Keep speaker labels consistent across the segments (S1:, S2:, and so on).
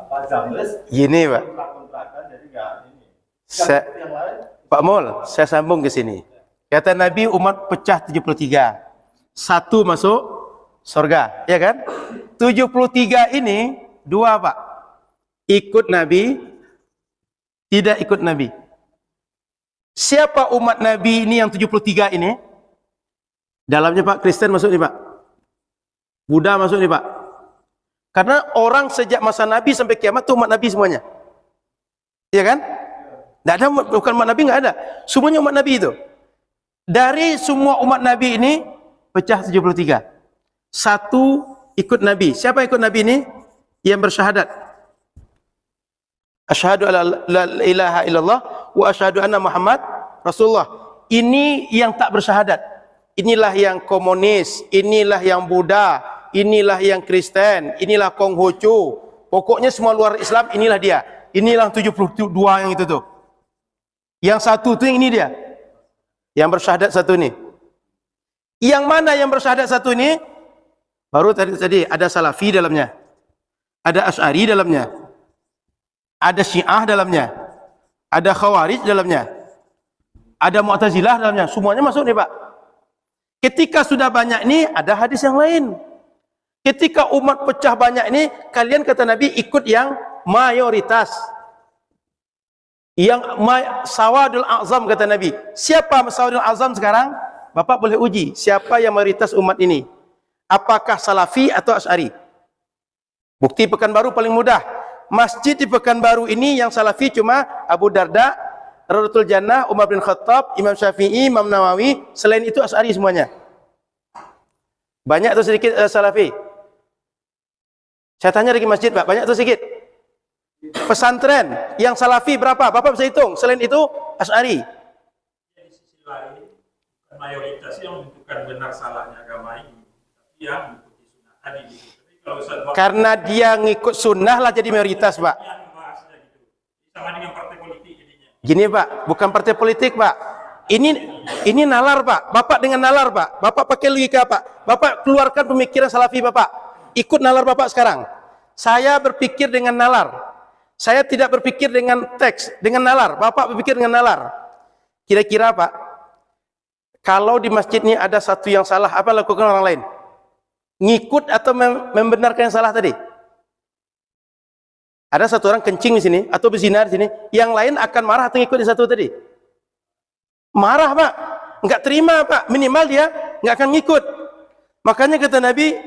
S1: Pak Jamres
S2: Gini Pak,
S1: kontrakan jadi nggak ini. Yang lain,
S2: Pak Mul, saya sambung ke sini. Kata Nabi umat pecah 73. Satu masuk surga, ya kan? 73 ini dua Pak. Ikut Nabi, tidak ikut Nabi. Siapa umat Nabi ini yang 73 ini? Dalamnya Pak, Kristen masuk nih Pak. Buddha masuk nih Pak. Karena orang sejak masa Nabi sampai kiamat itu umat Nabi semuanya. Iya kan? Tidak ada, bukan umat Nabi, nggak ada. Semuanya umat Nabi itu. Dari semua umat Nabi ini pecah 73. Satu ikut Nabi. Siapa ikut Nabi ini? Yang bersyahadat. Asyhadu alla ilaha illallah wa asyhadu anna Muhammad Rasulullah. Ini yang tak bersyahadat. Inilah yang komunis, inilah yang Buddha, inilah yang Kristen, inilah Konghucu. Pokoknya semua luar Islam inilah dia. Inilah 72 yang itu tuh. Yang satu tuh yang ini dia. Yang bersyahadat satu ini. Yang mana yang bersyahadat satu ini? Baru tadi ada Salafi dalamnya. Ada Asy'ari dalamnya. Ada Syiah dalamnya. Ada Khawarij dalamnya. Ada Mu'tazilah dalamnya. Semuanya masuk nih Pak. Ketika sudah banyak ini, ada hadis yang lain. Ketika umat pecah banyak ini, kalian kata Nabi ikut yang mayoritas. Yang sawadul azam kata Nabi. Siapa sawadul azam sekarang? Bapak boleh uji. Siapa yang mayoritas umat ini? Apakah Salafi atau Asy'ari? Bukti Pekanbaru paling mudah. Masjid di Pekanbaru ini yang Salafi cuma Abu Darda, Raudhatul Jannah, Umar bin Khattab, Imam Syafi'i, Imam Nawawi. Selain itu Asy'ari semuanya. Banyak atau sedikit Salafi? Saya tanya lagi masjid Pak, banyak atau sedikit? Pesantren yang Salafi berapa? Bapak bisa hitung. Selain itu Asy'ari.
S3: Di sisi lain, mayoritas yang menentukan benar salahnya agama ini, tapi yang mengikuti sunnah tadi. Tapi kalau
S2: karena dia ngikut sunnah lah jadi mayoritas Pak.
S3: Sama dengan partai politik jadinya.
S2: Gini Pak, bukan partai politik Pak. Ini nalar Pak. Bapak dengan nalar Pak. Bapak pakai logika Pak. Bapak keluarkan pemikiran Salafi Bapak. Ikut nalar Bapak sekarang. Saya berpikir dengan nalar. Saya tidak berpikir dengan teks, dengan nalar. Bapak berpikir dengan nalar. Kira-kira Pak, kalau di masjid ini ada satu yang salah, apa lakukan orang lain? Ngikut atau membenarkan yang salah tadi? Ada satu orang kencing di sini atau berzina di sini, yang lain akan marah atau ngikut di satu tadi? Marah Pak, nggak terima Pak. Minimal dia nggak akan ngikut. Makanya kata Nabi,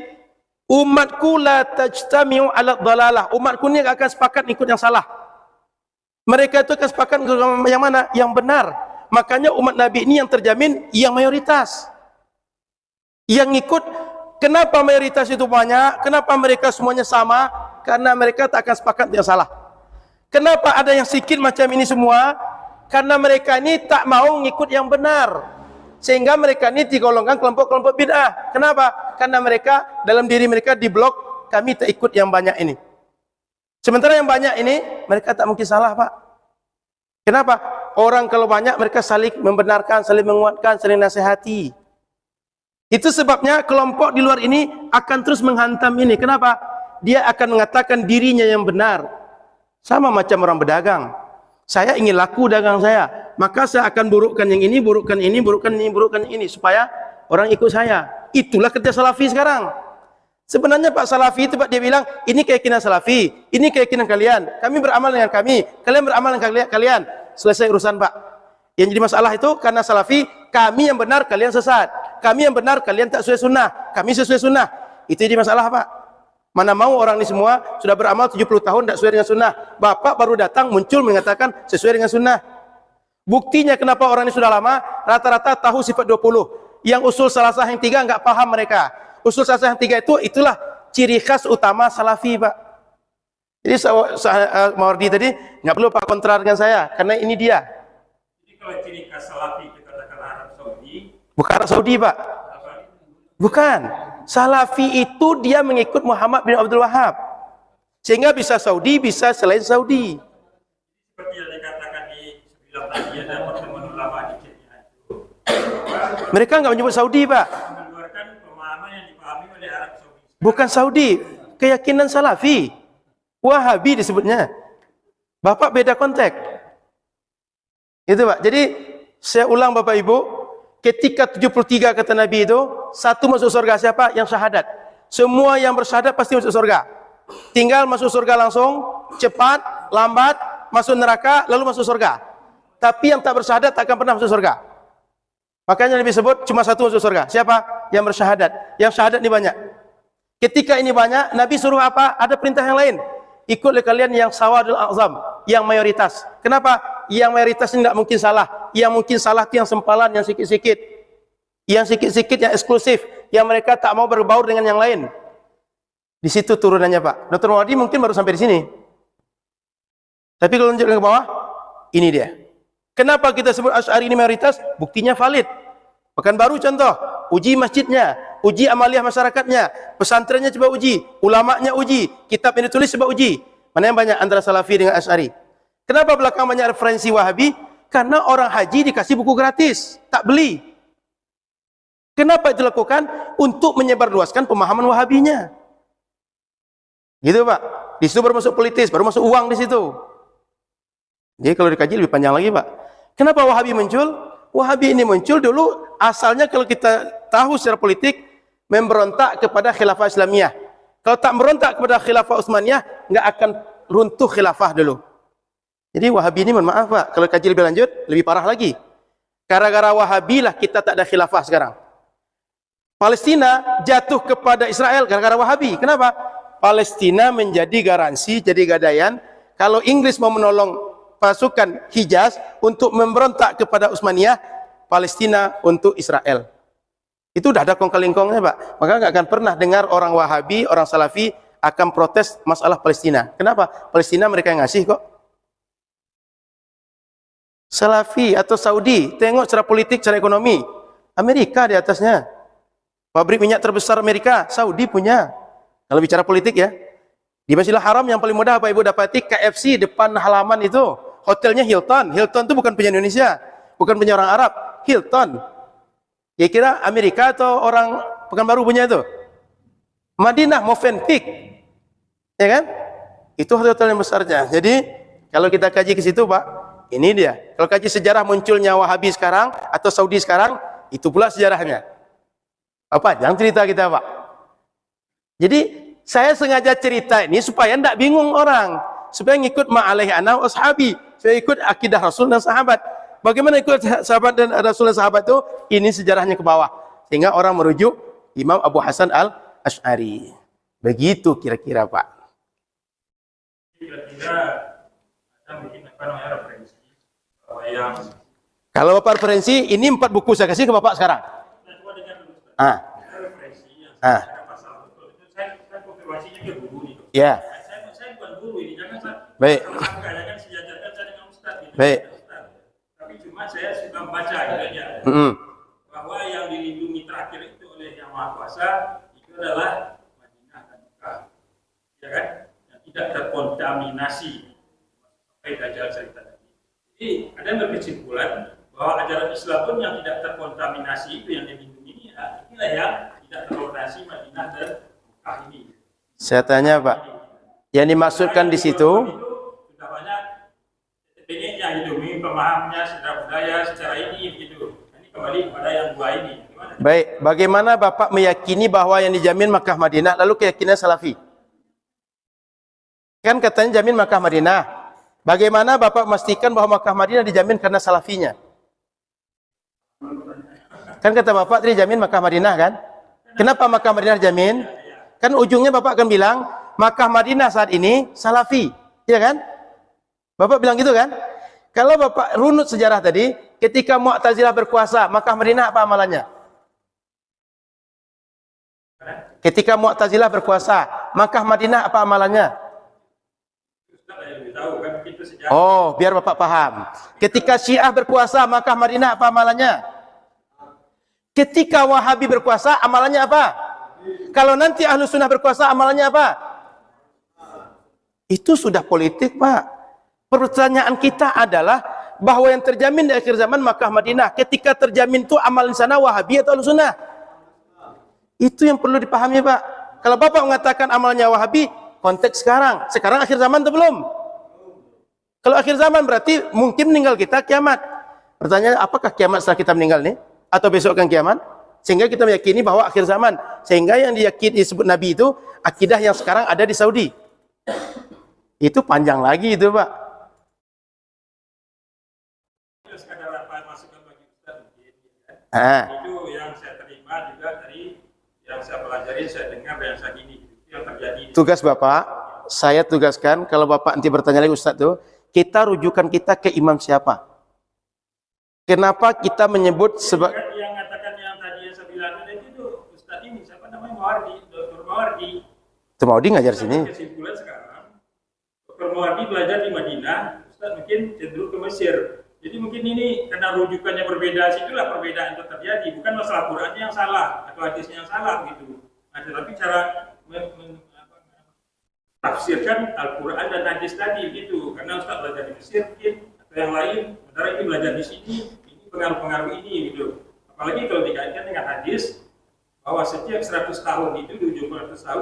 S2: umatku la tajtami'u ala dhalalah. Umatku ini akan sepakat ikut yang salah. Mereka itu akan sepakat yang mana? Yang benar. Makanya umat Nabi ini yang terjamin yang mayoritas. Yang ngikut, kenapa mayoritas itu banyak? Kenapa mereka semuanya sama? Karena mereka tak akan sepakat yang salah. Kenapa ada yang sedikit macam ini semua? Karena mereka ini tak mau ngikut yang benar. Sehingga mereka ini digolongkan kelompok-kelompok bid'ah. Kenapa? Karena mereka dalam diri mereka diblok, kami tak ikut yang banyak ini. Sementara yang banyak ini mereka tak mungkin salah Pak. Kenapa? Orang kalau banyak mereka saling membenarkan, saling menguatkan, saling nasihati. Itu sebabnya kelompok di luar ini akan terus menghantam ini. Kenapa? Dia akan mengatakan dirinya yang benar. Sama macam orang berdagang. Saya ingin laku dagang saya, maka saya akan burukkan yang ini, burukkan ini, burukkan ini, burukkan ini, supaya orang ikut saya. Itulah kerja Salafi sekarang. Sebenarnya Pak Salafi itu Pak, dia bilang, ini keyakinan Salafi, ini keyakinan kalian, kami beramal dengan kami, kalian beramal dengan kalian. Selesai urusan Pak. Yang jadi masalah itu karena Salafi, kami yang benar, kalian sesat. Kami yang benar, kalian tak sesuai sunnah, kami sesuai sunnah. Itu jadi masalah Pak. Mana mau orang ini semua sudah beramal 70 tahun tidak sesuai dengan sunnah. Bapak baru datang muncul mengatakan sesuai dengan sunnah. Buktinya kenapa orang ini sudah lama, rata-rata tahu sifat 20. Yang usul salasah yang 3 enggak paham mereka. Usul salasah yang 3 itulah ciri khas utama Salafi Pak. Jadi Mawardi tadi nggak perlu Pak kontra dengan saya, karena ini dia.
S3: Jadi kalau ciri khas Salafi kita katakan Arab Saudi.
S2: Bukan Arab Saudi Pak. Bukan. Salafi itu dia mengikut Muhammad bin Abdul Wahab. Sehingga bisa Saudi, bisa selain Saudi.
S3: Seperti yang dikatakan di sebilang tadi ada pertemuan ulama di Kenya itu.
S2: Mereka nggak menyebut Saudi Pak.
S3: Mengeluarkan pemahaman yang dipahami oleh Arab Saudi.
S2: Bukan Saudi, keyakinan Salafi. Wahabi disebutnya. Bapak beda konteks. Itu Pak. Jadi saya ulang Bapak Ibu, ketika 73 kata Nabi itu, satu masuk surga siapa? Yang syahadat. Semua yang bersyahadat pasti masuk surga. Tinggal masuk surga langsung, cepat, lambat, masuk neraka, lalu masuk surga. Tapi yang tak bersyahadat tak akan pernah masuk surga. Makanya Nabi sebut cuma satu masuk surga. Siapa? Yang bersyahadat. Yang syahadat ini banyak. Ketika ini banyak, Nabi suruh apa? Ada perintah yang lain. Ikutlah kalian yang sawadul azam, yang mayoritas. Kenapa? Yang mayoritas ini tidak mungkin salah. Yang mungkin salah itu yang sempalan, yang sikit-sikit. Yang sikit-sikit, yang eksklusif. Yang mereka tak mau berbaur dengan yang lain. Di situ turunannya Pak. Dr. Mawadi mungkin baru sampai di sini. Tapi kalau lanjutkan ke bawah, ini dia. Kenapa kita sebut Asy'ari ini mayoritas? Buktinya valid. Bahkan baru contoh, uji masjidnya, uji amaliyah masyarakatnya, pesantrennya coba uji, ulamanya uji, kitab yang ditulis coba uji. Mana yang banyak antara Salafi dengan Asy'ari? Kenapa belakang banyak referensi Wahabi? Karena orang haji dikasih buku gratis, tak beli. Kenapa itu dilakukan? Untuk menyebarluaskan pemahaman Wahabinya. Gitu Pak. Di situ baru masuk politis, baru masuk uang di situ. Jadi kalau dikaji lebih panjang lagi Pak. Kenapa Wahabi muncul? Wahabi ini muncul dulu asalnya kalau kita tahu secara politik memberontak kepada khilafah Islamiyah. Kalau tak berontak kepada khilafah Utsmaniyah, nggak akan runtuh khilafah dulu. Jadi Wahabi ini mohon maaf Pak, kalau kaji lebih lanjut lebih parah lagi. Gara-gara Wahabi lah kita tak ada khilafah sekarang. Palestina jatuh kepada Israel gara-gara Wahabi. Kenapa? Palestina menjadi garansi, jadi gadaian. Kalau Inggris mau menolong pasukan Hijaz untuk memberontak kepada Utsmaniyah, Palestina untuk Israel. Itu udah ada kong-kalingkongnya Pak. Maka nggak akan pernah dengar orang Wahabi, orang Salafi akan protes masalah Palestina. Kenapa? Palestina mereka yang ngasih kok. Salafi atau Saudi, tengok secara politik, secara ekonomi. Amerika di atasnya. Pabrik minyak terbesar Amerika, Saudi punya. Kalau bicara politik ya. Di Masjidil Haram yang paling mudah Bapak Ibu dapati KFC depan halaman itu. Hotelnya Hilton. Hilton itu bukan punya Indonesia. Bukan punya orang Arab. Hilton. Ya kira Amerika atau orang Pekanbaru punya itu? Madinah, Movenpick. Ya kan? Itu hotel yang besarnya. Jadi kalau kita kaji ke situ Pak, ini dia. Kalau kaji sejarah munculnya Wahabi sekarang atau Saudi sekarang, itu pula sejarahnya. Apa? Jangan cerita kita Pak. Jadi saya sengaja cerita ini supaya tidak bingung orang, supaya ngikut ma'alaihi ana wa ashabi, supaya ikut akidah Rasul dan sahabat. Bagaimana ikut sahabat dan Rasul dan sahabat itu? Ini sejarahnya ke bawah, sehingga orang merujuk Imam Abu Hasan al-Asy'ari. Begitu kira-kira Pak.
S3: Kira-kira ada mungkin apa namanya referensi bahwa yang
S2: Kalau Bapak referensi, ini 4 buku saya kasih ke Bapak sekarang.
S3: coba dengar dulu Ustaz.
S2: Ah,
S3: Ada referensi yang
S2: ah,
S3: ada pasal betul itu saya konfirmasinya ke guru nih.
S2: ya,
S3: Saya bukan guru ini, jangan
S2: baik,
S3: jangan sejajarkan saya dengan Ustaz gitu.
S2: baik.
S3: Ustaz. Tapi cuma saya suka membaca gitu aja. Bahwa yang dilindungi terakhir itu oleh Yang Maha Kuasa itu adalah Madinah dan Mekah. Ya kan? Yang tidak terkontaminasi sampai Dajjal cerita tadi. Jadi ada yang berkesimpulan bahwa ajaran Islam pun yang tidak terkontaminasi itu yang dilindungi ini ya, inilah yang tidak terkontaminasi Madinah dan Mekah ini.
S2: Saya tanya Pak, yang dimaksudkan di situ,
S3: Sudah banyak TPG-nya gitu, pemahamnya secara budaya, secara ini gitu. Ini kembali kepada yang dua ini. Gimana?
S2: baik, bagaimana Bapak meyakini bahwa yang dijamin Makkah Madinah, lalu keyakinan Salafi? Kan katanya jamin Makkah Madinah. Bagaimana Bapak memastikan bahwa Makkah Madinah dijamin karena Salafinya? Kan kata Bapak tadi jamin Makkah Madinah kan? Kenapa Makkah Madinah dijamin? Kan ujungnya Bapak akan bilang Makkah Madinah saat ini Salafi, ya kan? Bapak bilang gitu kan? Kalau Bapak runut sejarah tadi, ketika Mu'tazilah berkuasa, Makkah Madinah apa amalannya? Ketika Mu'tazilah berkuasa, Makkah Madinah apa amalannya? Oh, biar Bapak paham. Ketika Syiah berkuasa, Makkah Madinah apa amalannya? Ketika Wahabi berkuasa, amalannya apa? Kalau nanti Ahlus Sunnah berkuasa, amalannya apa? Itu sudah politik, Pak. Pertanyaan kita adalah bahwa yang terjamin di akhir zaman Makkah Madinah. Ketika terjamin itu amal di sana Wahabi atau Ahlus Sunnah? Itu yang perlu dipahami, Pak. Kalau Bapak mengatakan amalnya Wahabi, konteks sekarang. Sekarang akhir zaman atau belum? Kalau akhir zaman berarti mungkin meninggal kita kiamat. Pertanyaan, apakah kiamat setelah kita meninggal nih? Atau besok akan kiamat? Sehingga kita meyakini bahwa akhir zaman. Sehingga yang diyakini disebut Nabi itu akidah yang sekarang ada di Saudi. Itu panjang lagi itu, Pak.
S3: Itu sekadar apa masukan bagi Ustaz mungkin, kan? Itu yang saya terima juga dari yang saya pelajari, saya dengar dan saya gini. Itu yang terjadi.
S2: Tugas Bapak, saya tugaskan kalau Bapak nanti bertanya lagi Ustaz tuh, kita rujukan kita ke imam siapa? Kenapa kita menyebut
S3: Yang mengatakan yang tadi yang saya bilang itu Ustaz ini siapa namanya Mawardi, Dr. Mawardi.
S2: Itu Maudi ngajar sini.
S3: Kesimpulan sekarang, Dr. Mawardi belajar di Madinah, Ustaz mungkin cenderung ke Mesir. Jadi mungkin ini karena rujukannya berbeda, situlah perbedaan itu terjadi. Bukan masalah Qurannya yang salah atau hadisnya yang salah gitu. Nah, tetapi cara tafsirkan Al-Quran dan hadis tadi gitu. Karena Ustaz belajar di Mesir mungkin atau yang lain, sementara ini belajar di sini, ini pengaruh-pengaruh ini gitu. Apalagi kalau dikaitkan dengan hadis bahwa setiap 100 tahun itu di ujung 100 tahun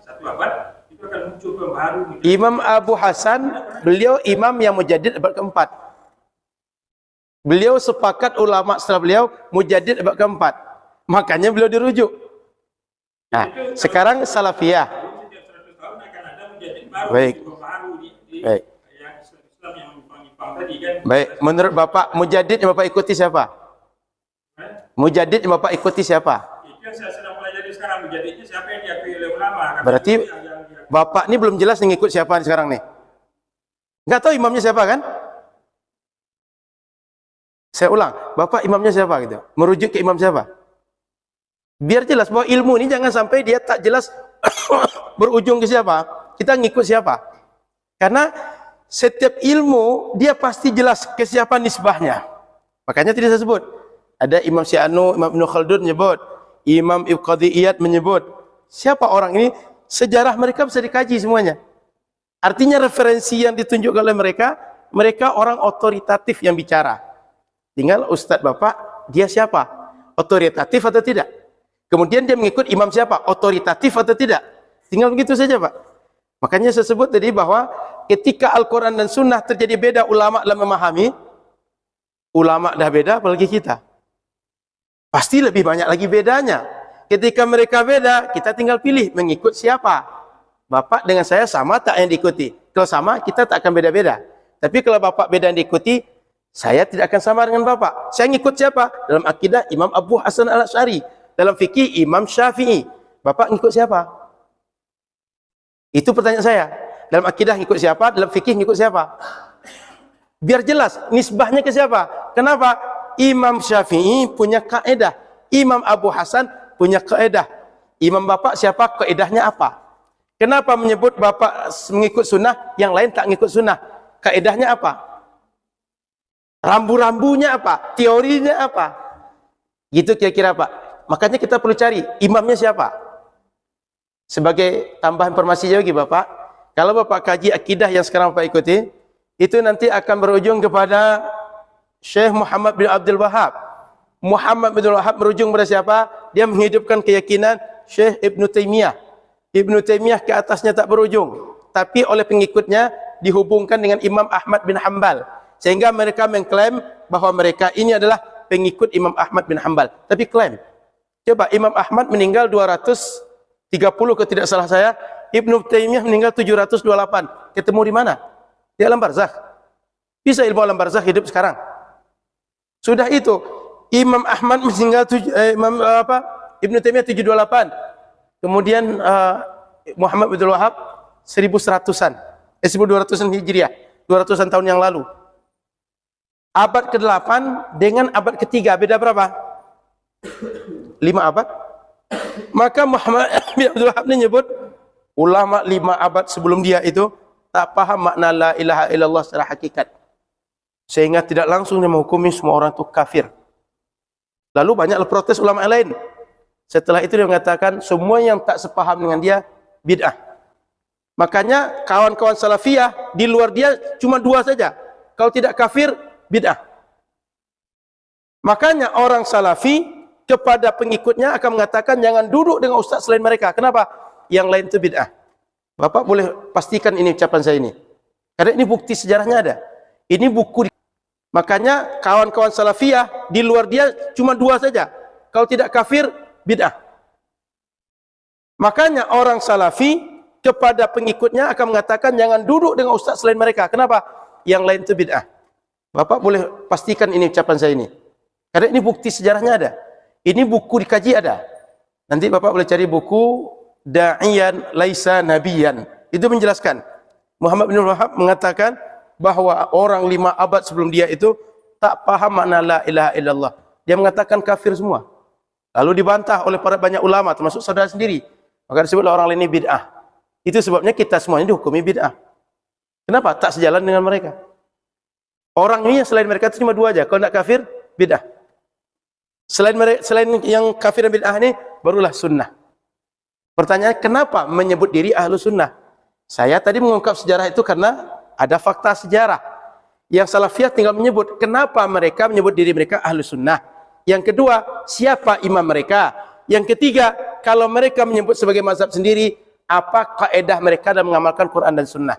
S3: satu abad itu akan muncul pembaharu gitu.
S2: Imam Abu Hasan, beliau imam yang mujaddid abad keempat. Beliau sepakat ulama setelah beliau mujaddid abad keempat. Makanya beliau dirujuk. Nah, sekarang Salafiyah.
S3: Setiap 100 tahun akan ada mujaddid baru,
S2: Baik.
S3: pembaharu di
S2: Baik.
S3: yang Islam yang menyimpang tadi kan.
S2: Baik, menurut Bapak mujaddid yang Bapak ikuti siapa? Mujaddid yang Bapak ikuti siapa?
S3: Itu yang saya sedang pelajari sekarang, mujaddidnya siapa yang diakui oleh ulama. Karena
S2: Berarti
S3: itu yang
S2: Bapak ini belum jelas ngikut siapa sekarang nih. Enggak tahu imamnya siapa kan? Saya ulang, Bapak imamnya siapa gitu? Merujuk ke imam siapa? Biar jelas bahwa ilmu ini jangan sampai dia tak jelas berujung ke siapa. Kita ngikut siapa? Karena setiap ilmu dia pasti jelas ke siapa nisbahnya. Makanya tidak saya sebut. Ada Imam Syi'anu, Imam Ibn Khaldun menyebut, Imam Ibn Qadiyat menyebut. Siapa orang ini? Sejarah mereka bisa dikaji semuanya. Artinya referensi yang ditunjukkan oleh mereka, mereka orang otoritatif yang bicara. Tinggal Ustadz Bapak, dia siapa? Otoritatif atau tidak? Kemudian dia mengikut imam siapa? Otoritatif atau tidak? Tinggal begitu saja, Pak. Makanya saya sebut tadi bahwa ketika Al-Quran dan Sunnah terjadi beda ulama dalam memahami, ulama dah beda, apalagi kita. Pasti lebih banyak lagi bedanya. Ketika mereka beda, kita tinggal pilih mengikut siapa. Bapak dengan saya sama tak yang diikuti? Kalau sama, kita tak akan beda-beda. Tapi kalau Bapak beda yang diikuti, saya tidak akan sama dengan Bapak. Saya ngikut siapa? Dalam akidah Imam Abu Hasan Al-Asy'ari. Dalam fikih Imam Syafi'i. Bapak ngikut siapa? Itu pertanyaan saya. Dalam akidah ngikut siapa? Dalam fikih ngikut siapa? Biar jelas nisbahnya ke siapa. Kenapa? Imam Syafi'i punya kaedah. Imam Abu Hasan punya kaedah. Imam Bapak siapa? Kaedahnya apa? Kenapa menyebut Bapak mengikut sunnah, yang lain tak ngikut sunnah? Kaedahnya apa? Rambu-rambunya apa? Teorinya apa? Gitu kira-kira, Pak. Makanya kita perlu cari imamnya siapa. Sebagai tambahan informasi lagi Bapak, kalau Bapak kaji akidah yang sekarang Bapak ikuti, itu nanti akan berujung kepada Syekh Muhammad bin Abdul Wahab. Muhammad bin Abdul Wahab berujung kepada siapa? Dia menghidupkan keyakinan Syekh Ibn Taymiyah. Ibn Taymiyah ke atasnya tak berujung, tapi oleh pengikutnya dihubungkan dengan Imam Ahmad bin Hanbal. Sehingga mereka mengklaim bahwa mereka ini adalah pengikut Imam Ahmad bin Hanbal. Tapi klaim, coba Imam Ahmad meninggal 230 kalau tidak salah saya, Ibnu Taimiyah meninggal 728. Ketemu di mana? Di alam barzakh. Bisa ilmu alam barzakh hidup sekarang. Sudah itu Imam Ahmad meninggal Ibnu Taimiyah 728. Kemudian Muhammad bin Wahab 1100-an. 1200-an Hijriah, 200-an tahun yang lalu. Abad ke-8 dengan abad ke-3 beda berapa? 5 abad. Maka Muhammad bin Abdul Wahab menyebut ulama 5 abad sebelum dia itu tak paham makna la ilaha illallah secara hakikat, sehingga tidak langsung dia menghukumi semua orang itu kafir. Lalu banyaklah protes ulama yang lain. Setelah itu dia mengatakan semua yang tak sepaham dengan dia bid'ah. Makanya kawan-kawan salafiyah di luar dia cuma 2 saja. Kalau tidak kafir, bid'ah. Makanya orang salafi kepada pengikutnya akan mengatakan jangan duduk dengan ustaz selain mereka. Kenapa? Yang lain itu bid'ah. Bapak boleh pastikan ini ucapan saya ini. Karena ini bukti sejarahnya ada. Ini buku. Makanya kawan-kawan salafiyah di luar dia cuma dua saja. Kalau tidak kafir, bid'ah. Makanya orang salafi kepada pengikutnya akan mengatakan jangan duduk dengan ustaz selain mereka. Kenapa? Yang lain itu bid'ah. Bapak boleh pastikan ini ucapan saya ini. Karena ini bukti sejarahnya ada. Ini buku dikaji ada. Nanti Bapak boleh cari buku Da'iyan Laisa Nabiyan. Itu menjelaskan. Muhammad bin Wahab mengatakan bahwa orang 5 abad sebelum dia itu tak paham makna la ilaha illallah. Dia mengatakan kafir semua. Lalu dibantah oleh para banyak ulama termasuk saudara sendiri. Maka disebutlah orang lain ini bid'ah. Itu sebabnya kita semuanya dihukumi bid'ah. Kenapa? Tak sejalan dengan mereka. Orang ini selain mereka itu cuma dua aja. Kalau tidak kafir, bid'ah. Selain yang kafir dan bid'ah ini, barulah sunnah. Pertanyaan, kenapa menyebut diri ahlu sunnah? Saya tadi mengungkap sejarah itu karena ada fakta sejarah. Yang salafiyah tinggal menyebut, kenapa mereka menyebut diri mereka ahlu sunnah. Yang kedua, siapa imam mereka? Yang ketiga, kalau mereka menyebut sebagai mazhab sendiri, apa kaedah mereka dalam mengamalkan Quran dan sunnah?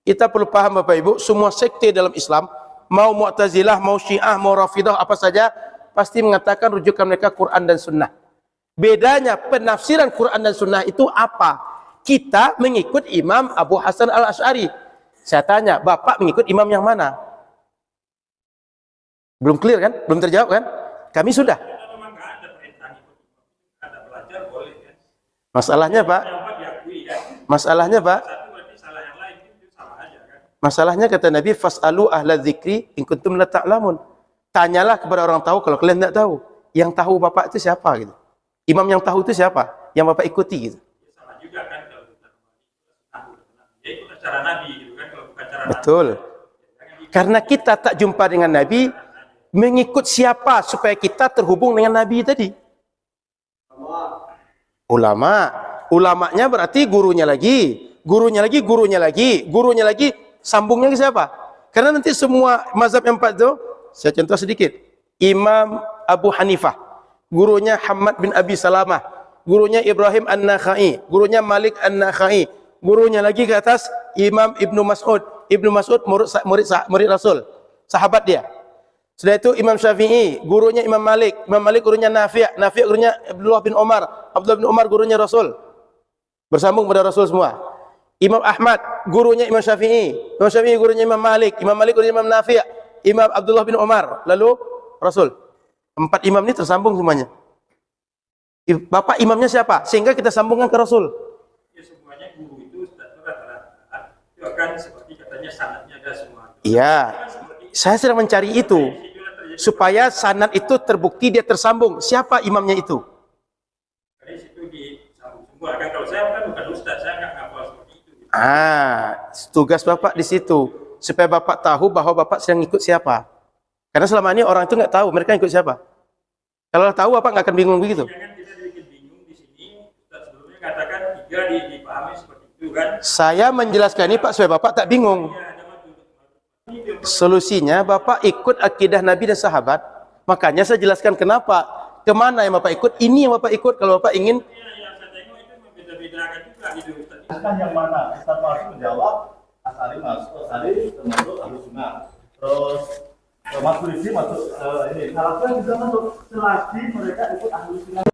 S2: Kita perlu paham Bapak Ibu, semua sekte dalam Islam, mau Mu'tazilah, mau Syiah, mau Rafidah, apa saja, pasti mengatakan rujukan mereka Quran dan sunnah. Bedanya penafsiran Quran dan sunnah itu apa? Kita mengikut Imam Abu Hasan al-Asy'ari. Saya tanya, Bapak mengikut imam yang mana? Belum clear kan? Belum terjawab kan? Kami sudah. Masalahnya Pak, masalahnya kata Nabi, fas'alu ahla dzikri in kuntum la ta'lamun. Tanyalah kepada orang tahu kalau kalian tidak tahu. Yang tahu Bapak itu siapa gitu? Imam yang tahu itu siapa? Yang Bapak ikuti gitu.
S3: Sama juga kan kalau kita tahu itu cara Nabi gitu kan, kalau bukan cara
S2: Betul. Karena kita tak jumpa dengan Nabi, mengikut siapa supaya kita terhubung dengan Nabi tadi? Ulama. Ulamanya berarti gurunya lagi, gurunya lagi, gurunya lagi, gurunya lagi, sambungnya ke siapa? Karena nanti semua mazhab yang 4 itu, saya contoh sedikit. Imam Abu Hanifah, gurunya Hamad bin Abi Salamah, gurunya Ibrahim An-Nakhai, gurunya Malik An-Nakhai, gurunya lagi ke atas Imam Ibnu Mas'ud. Ibnu Mas'ud murid Rasul, sahabat dia. Sudah itu Imam Syafi'i, gurunya Imam Malik, Imam Malik gurunya Nafi', Nafi' gurunya Abdullah bin Umar, Abdullah bin Umar gurunya Rasul. Bersambung pada Rasul semua. Imam Ahmad, gurunya Imam Syafi'i, Imam Syafi'i gurunya Imam Malik, Imam Malik gurunya Imam Nafi', Imam Abdullah bin Umar, lalu Rasul. 4 imam ini tersambung semuanya. Bapak imamnya siapa? Sehingga kita sambungkan ke Rasul.
S3: Ya, semuanya guru itu rata-rata itu akan seperti katanya sanadnya ada semua.
S2: Iya. Saya sedang mencari itu supaya sanad itu terbukti dia tersambung. Siapa imamnya itu?
S3: Dari situ disambung semua kan. Kalau saya kan bukan ustaz, saya nggak ngapal seperti itu.
S2: Tugas Bapak di situ supaya Bapak tahu bahwa Bapak sedang ikut siapa. Karena selama ini orang itu nggak tahu mereka ikut siapa. Kalau tahu Bapak nggak akan bingung begitu.
S3: Jangan kita bikin bingung di sini. Ustaz sebelumnya katakan 3 dipahami seperti itu kan.
S2: Saya menjelaskan ini Pak supaya Bapak tak bingung. Solusinya Bapak ikut akidah Nabi dan sahabat. Makanya saya jelaskan kenapa. Kemana yang Bapak ikut? Ini yang Bapak ikut. Kalau Bapak ingin.
S3: Yang saya tengok itu membeda-bedakan juga gitu Ustaz.
S1: Kan yang mana? Ustaz Marsi menjawab Asari termasuk ahlu sunnah. Terus Mas Polisi masuk ini. Salafiyah juga masuk selagi mereka ikut ahlu sunnah.